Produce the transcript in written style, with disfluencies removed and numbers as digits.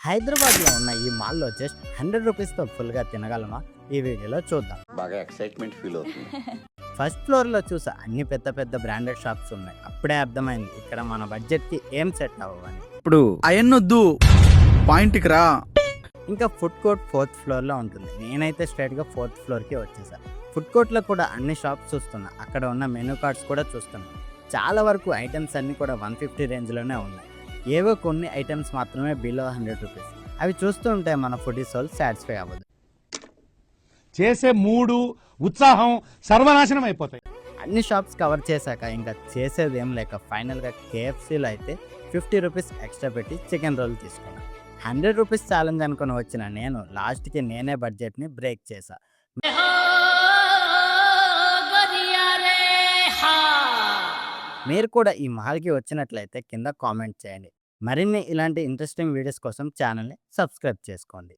హైదరాబాద్లో ఉన్న ఈ మాల్లో జస్ట్ 100 రూపీస్తో ఫుల్గా తినగలమా? ఈ వీడియోలో చూద్దాం. బాగా ఎక్సైట్మెంట్ ఫీల్ అవుతుంది. ఫస్ట్ ఫ్లోర్లో చూసా అన్ని పెద్ద పెద్ద బ్రాండెడ్ షాప్స్ ఉన్నాయి. అప్పుడే అర్థమైంది ఇక్కడ మన బడ్జెట్కి ఏం సెట్ అవ్వని. ఇప్పుడు అయన్నొద్దు, పాయింట్కి రా. ఇంకా ఫుడ్ కోర్ట్ 4th ఫ్లోర్లో ఉంటుంది. నేనైతే స్ట్రైట్గా 4th ఫ్లోర్కి వచ్చేసా. ఫుడ్ కోర్ట్లో కూడా అన్ని షాప్స్ చూస్తున్నా. అక్కడ ఉన్న మెనూ కార్డ్స్ కూడా చూస్తున్నా. చాలా వరకు ఐటమ్స్ అన్నీ కూడా 150 రేంజ్లోనే ఉన్నాయి. ఏవో కొన్ని ఐటమ్స్ మాత్రమే బిలో 100 రూపీస్. అవి చూస్తూ ఉంటే మన ఫుడీ సోల్ సాటిస్ఫై అవ్వదు. చేసే మూడు ఉత్సాహం సర్వనాశనం అయిపోతాయి. అన్ని షాప్స్ కవర్ చేశాక ఇంకా చేసేది ఏం లేక ఫైనల్గా KFCలో అయితే 50 రూపీస్ ఎక్స్ట్రా పెట్టి చికెన్ రోల్ తీసుకున్నాను. 100 రూపీస్ ఛాలెంజ్ అనుకుని వచ్చిన నేను లాస్ట్కి నేనే బడ్జెట్ని బ్రేక్ చేశా. మీరు కూడా ఈ మాల్కి వచ్చినట్లయితే కింద కామెంట్ చేయండి. మరిన్ని ఇలాంటి ఇంట్రెస్టింగ్ వీడియోస్ కోసం ఛానల్ని సబ్స్క్రైబ్ చేసుకోండి.